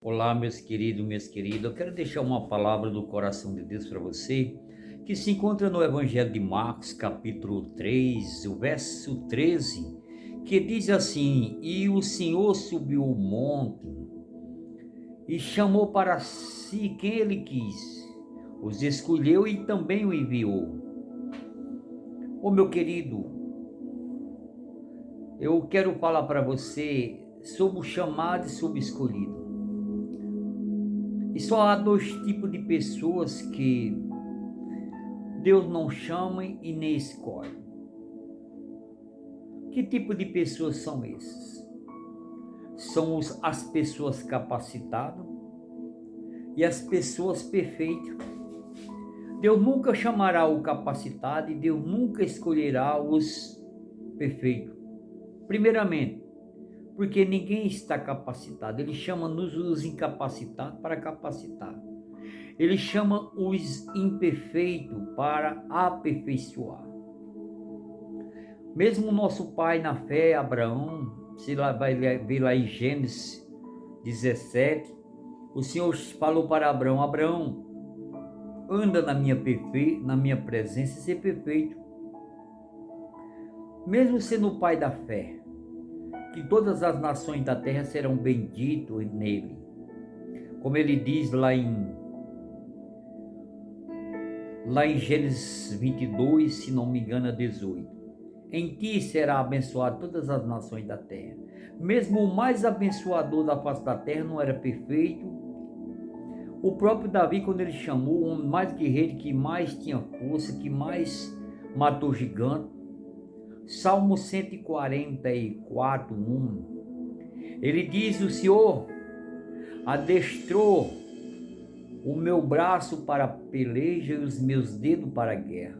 Olá, meus queridos, minhas queridas. Eu quero deixar uma palavra do coração de Deus para você, que se encontra no Evangelho de Marcos, capítulo 3, o verso 13, que diz assim: E o Senhor subiu o monte e chamou para si quem ele quis, os escolheu e também o enviou. Ô meu querido, eu quero falar para você sobre o chamado e sobre o escolhido. E só há dois tipos de pessoas que Deus não chama e nem escolhe. Que tipo de pessoas são esses? São as pessoas capacitadas e as pessoas perfeitas. Deus nunca chamará o capacitado e Deus nunca escolherá os perfeitos. Primeiramente, porque ninguém está capacitado. Ele chama-nos os incapacitados para capacitar. Ele chama os imperfeitos para aperfeiçoar. Mesmo o nosso pai na fé, Abraão, se lá vai ver lá em Gênesis 17, o Senhor falou para Abraão: Abraão, anda na minha presença e ser perfeito. Mesmo sendo o pai da fé, que todas as nações da terra serão benditos nele. Como ele diz lá em Gênesis 22, se não me engano, 18. Em ti será abençoado todas as nações da terra. Mesmo o mais abençoador da face da terra não era perfeito. O próprio Davi, quando ele chamou o homem mais guerreiro, que mais tinha força, que mais matou gigante, Salmo 144, 1, ele diz: o Senhor adestrou o meu braço para a peleja e os meus dedos para a guerra.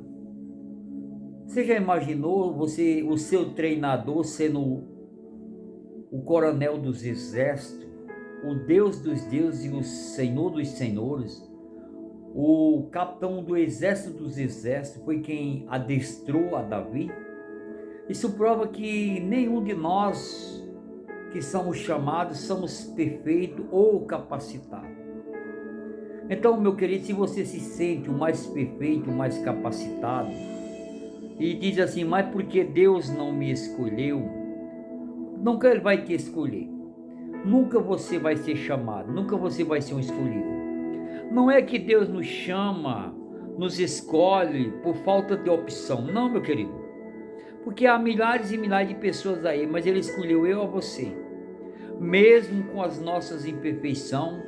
Você já imaginou o seu treinador sendo o coronel dos exércitos, o Deus dos deuses e o Senhor dos senhores? O capitão do exército dos exércitos foi quem adestrou a Davi. Isso prova que nenhum de nós que somos chamados somos perfeitos ou capacitados. Então, meu querido, se você se sente o mais perfeito, o mais capacitado, e diz assim: mas porque Deus não me escolheu? Nunca Ele vai te escolher. Nunca você vai ser chamado, nunca você vai ser um escolhido. Não é que Deus nos chama, nos escolhe por falta de opção. Não, meu querido. Porque há milhares e milhares de pessoas aí, mas Ele escolheu eu a você. Mesmo com as nossas imperfeições,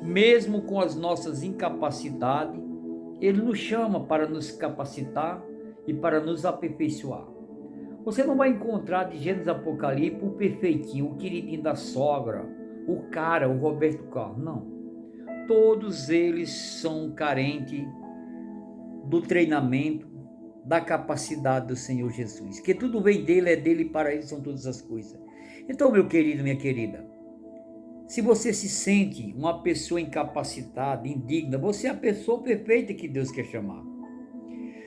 mesmo com as nossas incapacidades, Ele nos chama para nos capacitar e para nos aperfeiçoar. Você não vai encontrar de Gênesis Apocalipse o perfeitinho, o queridinho da sogra, o cara, o Roberto Carlos, não. Todos eles são carentes do treinamento, da capacidade do Senhor Jesus, que tudo vem dele, é dele e para ele são todas as coisas. Então, meu querido, minha querida, se você se sente uma pessoa incapacitada, indigna, você é a pessoa perfeita que Deus quer chamar.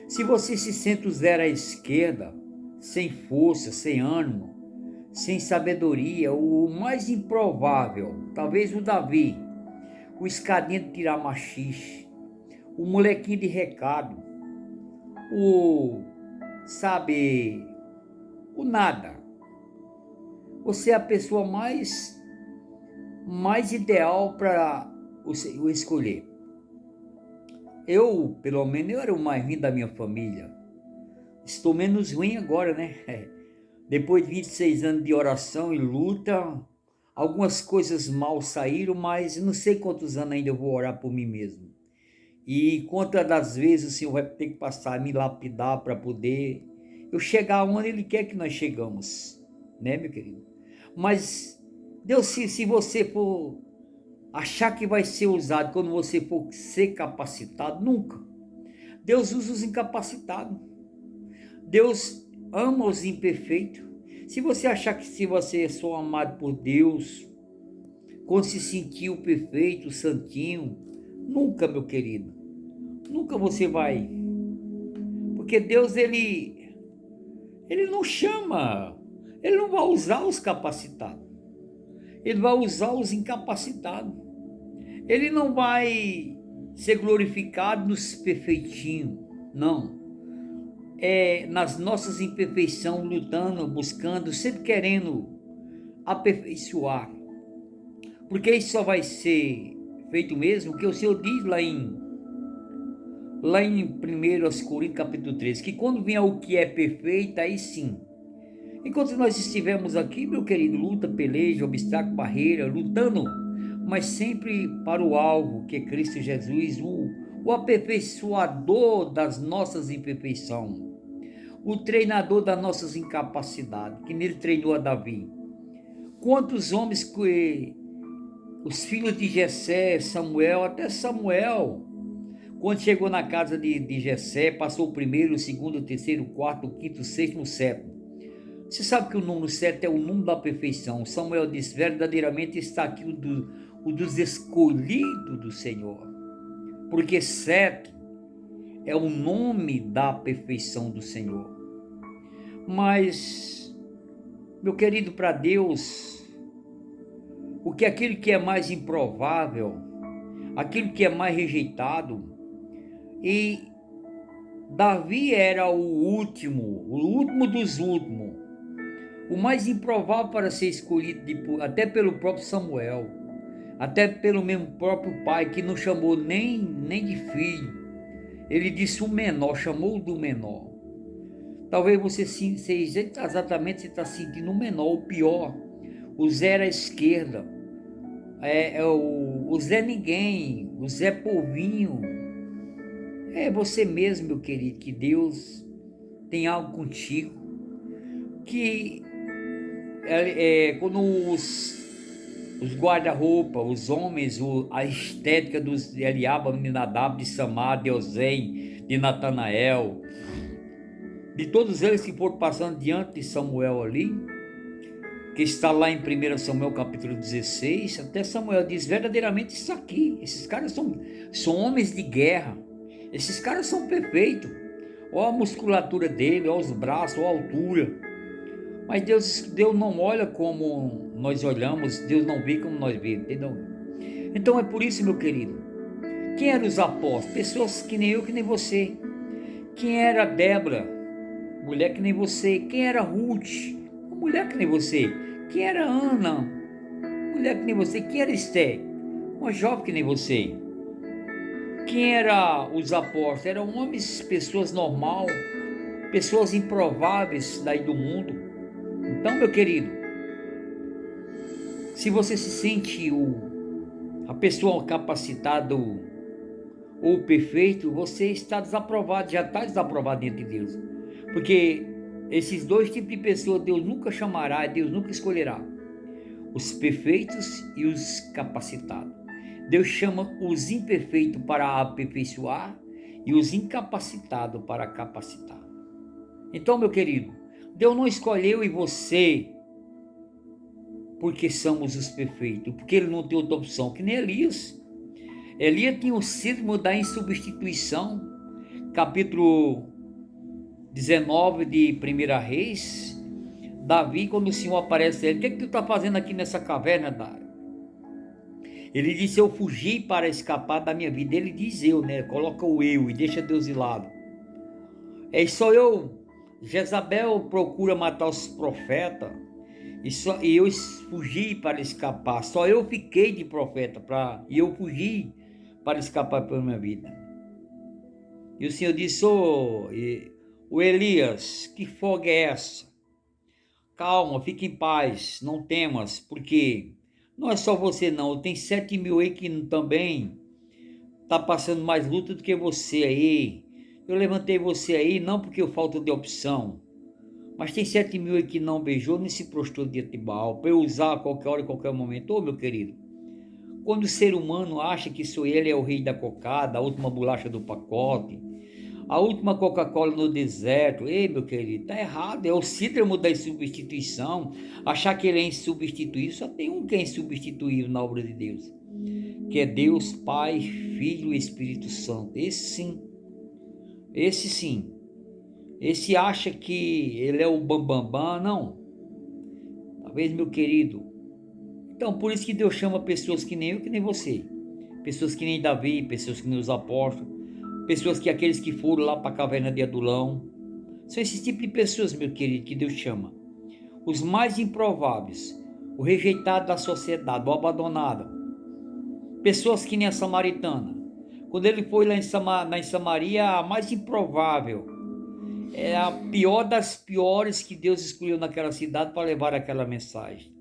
Se você se sente o zero à esquerda, sem força, sem ânimo, sem sabedoria, o mais improvável, talvez o Davi, o escadinho de tirar machixe, o molequinho de recado, o, sabe, o nada. Você é a pessoa mais ideal para o escolher. Eu, pelo menos, eu era o mais ruim da minha família. Estou menos ruim agora, né? Depois de 26 anos de oração e luta, algumas coisas mal saíram, mas não sei quantos anos ainda eu vou orar por mim mesmo. E quantas das vezes o Senhor vai ter que passar a me lapidar para poder eu chegar onde Ele quer que nós chegamos, né, meu querido? Mas Deus, se você for achar que vai ser usado quando você for ser capacitado, nunca. Deus usa os incapacitados. Deus ama os imperfeitos. Se você achar que se você é só amado por Deus, quando se sentiu perfeito, santinho, nunca, meu querido, nunca você vai. Porque Deus, ele não chama, ele não vai usar os capacitados. Ele vai usar os incapacitados. Ele não vai ser glorificado nos perfeitinhos, não. É nas nossas imperfeições, lutando, buscando, sempre querendo aperfeiçoar. Porque isso só vai ser feito mesmo, que o Senhor diz lá em 1 Coríntios capítulo 13, que quando vier o que é perfeito, aí sim. Enquanto nós estivermos aqui, meu querido, luta, peleja, obstáculo, barreira, lutando, mas sempre para o alvo, que é Cristo Jesus, o aperfeiçoador das nossas imperfeições, o treinador das nossas incapacidades, que nele treinou a Davi. Quantos homens que os filhos de Jessé, Samuel, até Samuel, quando chegou na casa de Jessé, passou o primeiro, o segundo, o terceiro, o quarto, o quinto, o sexto, o sétimo. Você sabe que o número 7 é o número da perfeição. Samuel disse: verdadeiramente está aqui o dos escolhidos do Senhor. Porque 7 é o nome da perfeição do Senhor. Mas, meu querido, para Deus, o que aquilo que é mais improvável, aquilo que é mais rejeitado, e Davi era o último dos últimos, o mais improvável para ser escolhido, até pelo próprio Samuel, até pelo mesmo próprio pai, que não chamou nem de filho. Ele disse o menor, chamou do menor. Talvez você seja exatamente, você está sentindo o menor, o pior. O Zé era à esquerda, o Zé Ninguém, o Zé Povinho. É você mesmo, meu querido, que Deus tem algo contigo, que quando os guarda-roupa, os homens, a estética dos Eliabe, de Nadab, de Samar, de Osém, de Natanael, de todos eles que foram passando diante de Samuel ali, que está lá em 1 Samuel capítulo 16, até Samuel diz: verdadeiramente isso aqui, esses caras são homens de guerra, esses caras são perfeitos, olha a musculatura dele, olha os braços, olha a altura. Mas Deus não olha como nós olhamos, Deus não vê como nós vemos, entendeu? Então é por isso, meu querido, quem eram os apóstolos? Pessoas que nem eu, que nem você. Quem era Débora? Mulher que nem você. Quem era Ruth? Uma mulher que nem você. Quem era Ana? Mulher que nem você. Quem era Esté? Uma jovem que nem você. Quem eram os apóstolos? Eram homens, pessoas normal, pessoas improváveis daí do mundo. Então, meu querido, se você se sente a pessoa capacitada ou perfeito, você está desaprovado, já está desaprovado diante de Deus. Porque esses dois tipos de pessoas Deus nunca chamará, Deus nunca escolherá: os perfeitos e os capacitados. Deus chama os imperfeitos para aperfeiçoar e os incapacitados para capacitar. Então, meu querido, Deus não escolheu e você porque somos os perfeitos, porque ele não tem outra opção, que nem Elias. Elias tinha o síndrome da insubstituição, capítulo 19 de 1 Reis. Davi, quando o Senhor aparece a ele: o que é que tu está fazendo aqui nessa caverna, Davi? Ele disse: eu fugi para escapar da minha vida. Ele diz eu, né? Coloca o eu e deixa Deus de lado. É só eu. Jezabel procura matar os profetas, e eu fugi para escapar. Só eu fiquei de profeta e eu fugi para escapar pela minha vida. E o Senhor disse: o Elias, que folga é essa? Calma, fique em paz, não temas, porque não é só você não, tem 7.000 aí que também está passando mais luta do que você aí. Eu levantei você aí não porque eu falta de opção, mas tem 7.000 aí que não beijou nem se prostrou diante de Baal, para eu usar a qualquer hora, a qualquer momento. Ô, meu querido, quando o ser humano acha que ele é o rei da cocada, a última bolacha do pacote, a última Coca-Cola no deserto, ei, meu querido, tá errado. É o síndrome da insubstituição. Achar que ele é insubstituível. Só tem um que é insubstituível na obra de Deus, que é Deus Pai, Filho e Espírito Santo. Esse sim. Esse acha que ele é o bambambam. Não. Talvez, meu querido, Então, por isso que Deus chama pessoas que nem eu, que nem você. Pessoas que nem Davi, pessoas que nem os apóstolos, pessoas que aqueles que foram lá para a caverna de Adulão. São esses tipos de pessoas, meu querido, que Deus chama. Os mais improváveis, o rejeitado da sociedade, o abandonado. Pessoas que nem a samaritana. Quando ele foi lá em Samaria, a mais improvável, é a pior das piores que Deus escolheu naquela cidade para levar aquela mensagem.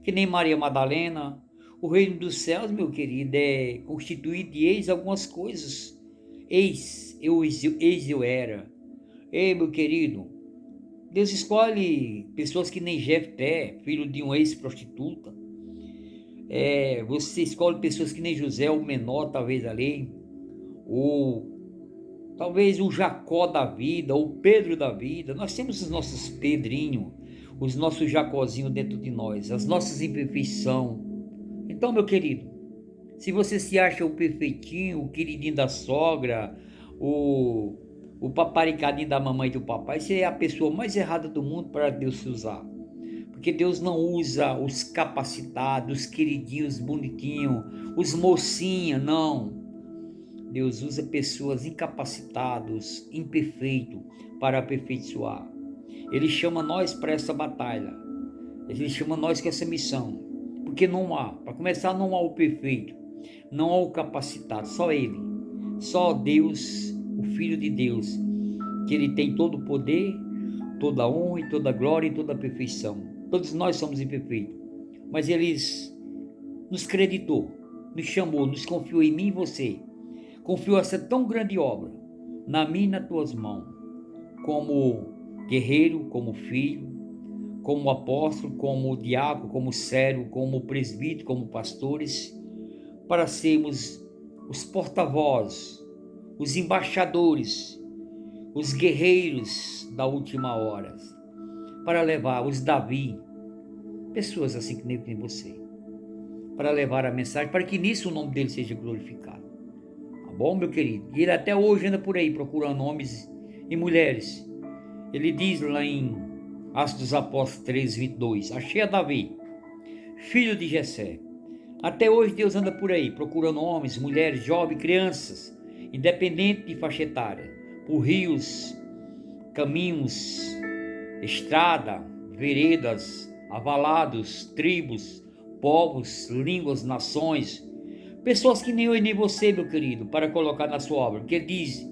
Que nem Maria Madalena. O reino dos céus, meu querido, é constituído de eis algumas coisas. Eis eu era. Ei, meu querido, Deus escolhe pessoas que nem Jefté, filho de uma ex-prostituta. Você escolhe pessoas que nem José, o menor, talvez ali, ou talvez o Jacó da vida, ou Pedro da vida. Nós temos os nossos Pedrinho, os nossos Jacózinho dentro de nós, as nossas imperfeições. Então, meu querido, se você se acha o perfeitinho, o queridinho da sogra, o paparicadinho da mamãe e do papai, você é a pessoa mais errada do mundo para Deus se usar. Porque Deus não usa os capacitados, os queridinhos, bonitinhos, os mocinhos, não. Deus usa pessoas incapacitadas, imperfeitos, para aperfeiçoar. Ele chama nós para essa batalha. Ele chama nós com essa missão. Porque não há, para começar, não há o perfeito, não há o capacitado, só Ele. Só Deus, o Filho de Deus, que Ele tem todo o poder, toda a honra e toda a glória e toda a perfeição. Todos nós somos imperfeitos, mas Ele nos creditou, nos chamou, nos confiou em mim e você. Confiou essa tão grande obra na minha e nas tuas mãos, como guerreiro, como filho, como apóstolo, como diácono, como servo, como presbítero, como pastores, para sermos os porta-vozes, os embaixadores, os guerreiros da última hora, para levar os Davi, pessoas assim que nem você, para levar a mensagem, para que nisso o nome dele seja glorificado. Tá bom, meu querido? E ele até hoje anda por aí procurando homens e mulheres. Ele diz lá em Atos dos Apóstolos 3:22, achei a Davi, filho de Jessé. Até hoje Deus anda por aí procurando homens, mulheres, jovens, crianças, independente de faixa etária, por rios, caminhos, estrada, veredas, avalados, tribos, povos, línguas, nações, pessoas que nem eu e nem você, meu querido, para colocar na sua obra, porque ele diz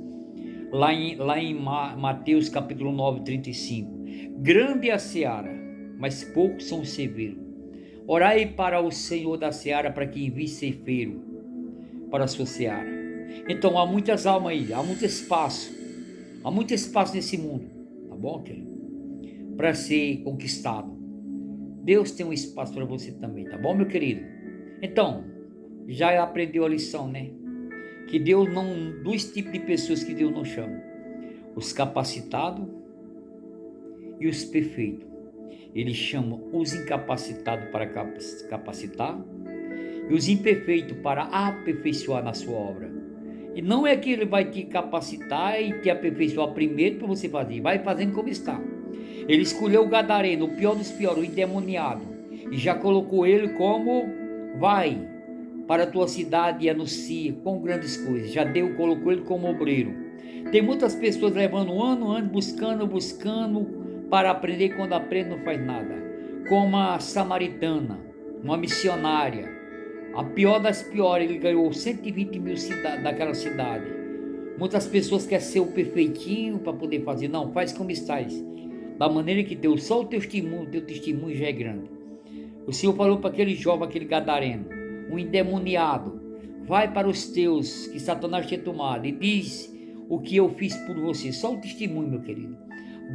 lá em Mateus capítulo 9:35, grande é a seara, mas poucos são os ceifeiros. Orai para o Senhor da seara para que envie ceifeiro para a sua seara. Então há muitas almas aí, há muito espaço nesse mundo, tá bom, querido? Para ser conquistado. Deus tem um espaço para você também, tá bom, meu querido? Então, já aprendeu a lição, né? Que Deus não, dois tipos de pessoas que Deus não chama: os capacitados e os perfeitos. Ele chama os incapacitados para capacitar e os imperfeitos para aperfeiçoar na sua obra. E não é que ele vai te capacitar e te aperfeiçoar primeiro para você fazer, vai fazendo como está. Ele escolheu o gadareno, o pior dos piores, o endemoniado, e já colocou ele como: vai para a tua cidade e anuncia com grandes coisas. Já colocou ele como obreiro. Tem muitas pessoas levando um ano, buscando para aprender, quando aprende não faz nada. Como a samaritana, uma missionária, a pior das piores, ele ganhou 120 mil daquela cidade. Muitas pessoas querem ser o perfeitinho para poder fazer. Não, faz como estás, da maneira que deu. Só o teu testemunho já é grande. O Senhor falou para aquele jovem, aquele gadareno, um endemoniado: vai para os teus, que Satanás tinha tomado, e diz o que eu fiz por você. Só o testemunho, meu querido.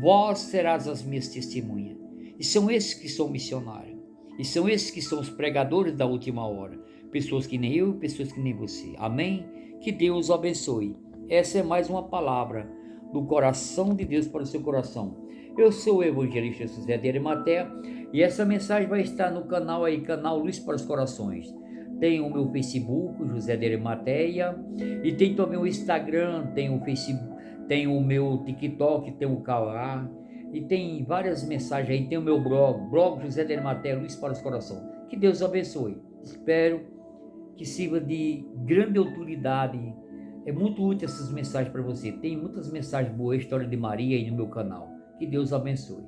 Vós serás as minhas testemunhas. E são esses que são missionários. E são esses que são os pregadores da última hora. Pessoas que nem eu, pessoas que nem você. Amém? Que Deus o abençoe. Essa é mais uma palavra do coração de Deus para o seu coração. Eu sou o evangelista José de Arimatea e essa mensagem vai estar no canal aí, canal Luz para os Corações. Tem o meu Facebook, José de Arimatea, e tem também o Instagram, tem o Facebook, tem o meu TikTok, tem o Kawá, e tem várias mensagens aí, tem o meu blog José de Arimatea, Luz para os Corações. Que Deus abençoe. Espero que sirva de grande utilidade. É muito útil essas mensagens para você. Tem muitas mensagens boas, história de Maria aí no meu canal. Que Deus abençoe.